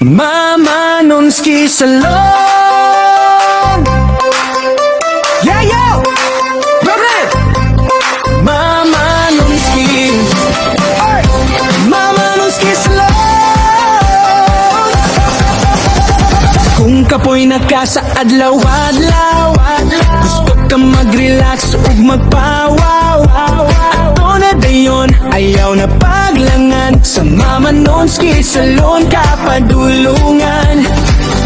Mama Nonski Salon. Yeah, yo! Brother! Mama Nonski. Ay! Mama Nonski Salon. Kung kapoy nakasaadlaw-adlaw, gusto ka mag-relax ug magpawaw, ato na dayon ayaw na paglangan. Sa Mama Nonski Salon kapadulungan.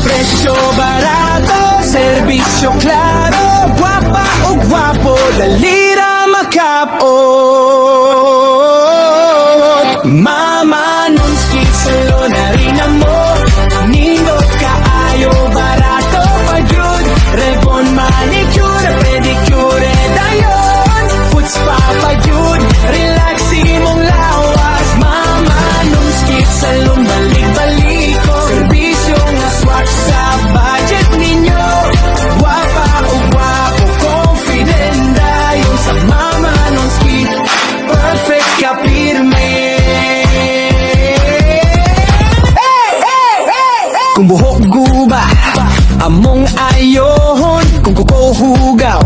Presyo barato, serbisyo klaro, gwapa o gwapo, dalira makapot. Mama Nonski Salon, harina mo, nindot kaayo, barato pagyud, rebon, manicure, pedicure, dayon, foot spa pagyud, relaxing mong lawas. Mama Nonski Salon, balik-baliko, serbisyo nga swak sa budget ninyo, gwapa o gwapo, confident dayon. Sa Mama Nonski, perfect ka pirme. Kung buhok guba, among ayohon. Kung kuko hugaw,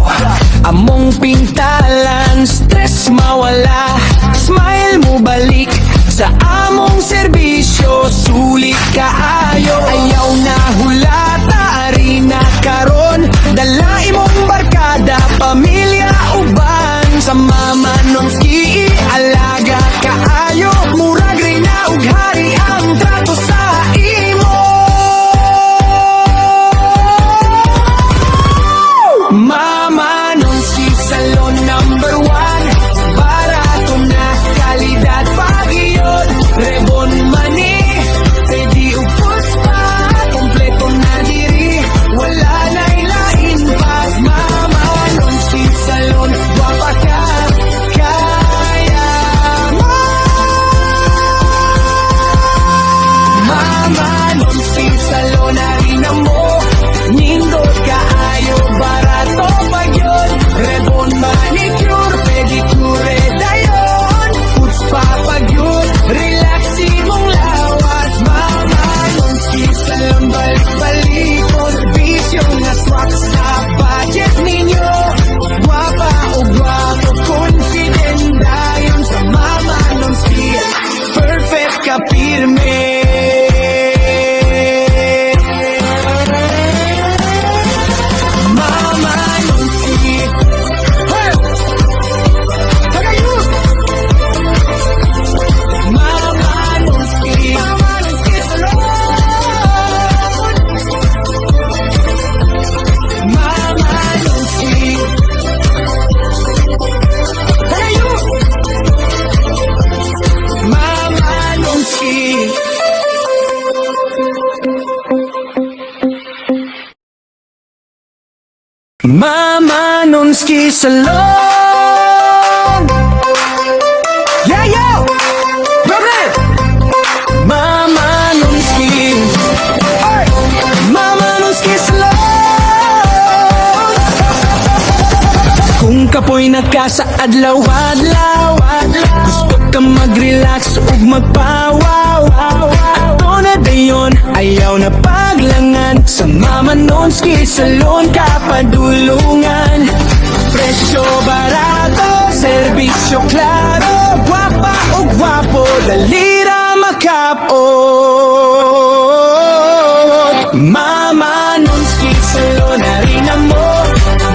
among pintalan. Stress mawala, smile mo balik. Sa among serbisyo, sulit kaayo. Ayaw na hulata, arena karon. Dala imong barkada, pamilya uban. Sa Mama Nonski, alaga kaayo. Murag rin na ug hari ang trato sa imo. Mama Nonski Salon number 1. Barato na, kalidad pagiyod, rebon mani, pwede ug puspa, kompleto na diri, wala na ilain pa. Mama Nonski Salon, gwapa ka, kaya mo. Mama Nonski Salon, harina mo, nindot kaayo, barato pagyod, rebon, manicure, pedicure, dayon, foot spa pagyod, relaxing mong lawas. Mama Nonski Salon, balik-baliko, serbisyo nga swak sa budget ninyo, gwapa o gwapo, confident dayon. Sa Mama Nonski, perfect ka pirme. Mama Nonski, hey! Tagayus! Mama Nonski, Mama Nonski Salon. Mama Nonski, tagayus! Mama Nonski. Mama Nonski Salon. Yeah, yo! Brother! Mama Nonski. Ay! Mama Nonski Salon. Kung kapoy nakasaadlaw-adlaw, gusto ka mag-relax ug magpawaw, ato na dayon ayaw na paglangan. Sa Mama Nonski Salon kapadulungan. Presyo barato, serbisyo klaro, gwapa o gwapo, dalira makapot. Mama Nonski Salon, harina mo,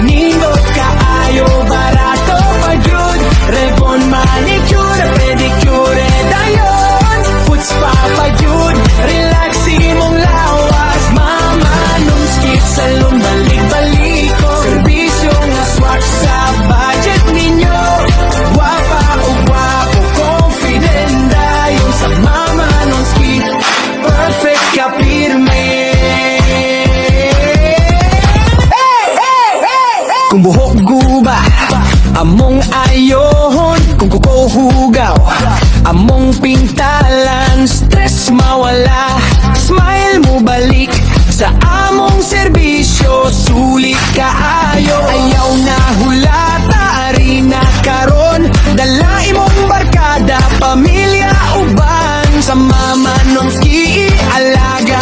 nindot kaayo, barato pagyud, rebon, manicure, pedicure, dayon, foot spa pagyud, relaxing mong lawas. Mama Nonski Salon, balik-baliko, serbisyo nga swak sa budget ninyo, gwapa o gwapo, confident dayon. Sa Mama Nonski, perfect ka pirme. Kung buhok guba, among ayohon. Kung kuko hugaw, among pintalan. Stress mawala, smile mo balik. Sa among serbisyo, sulit kaayo. Ayaw na hulata, arena karon. Dala imong barkada, pamilya uban. Sa Mama Nonski, alaga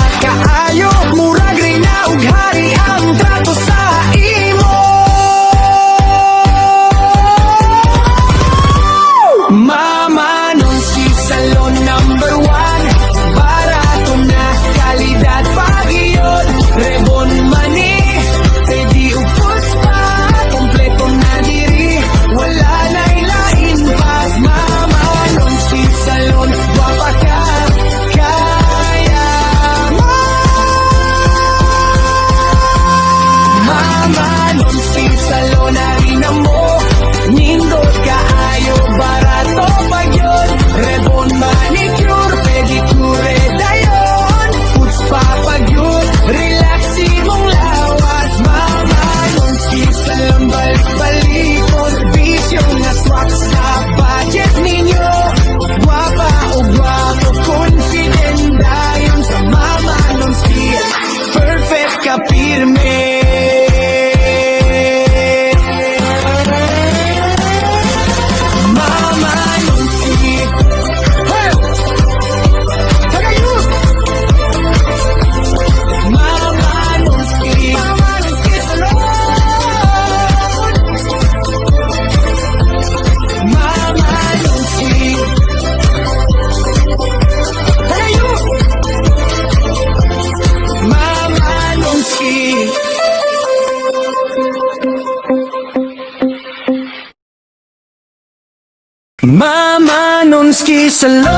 Mama Nonski Salon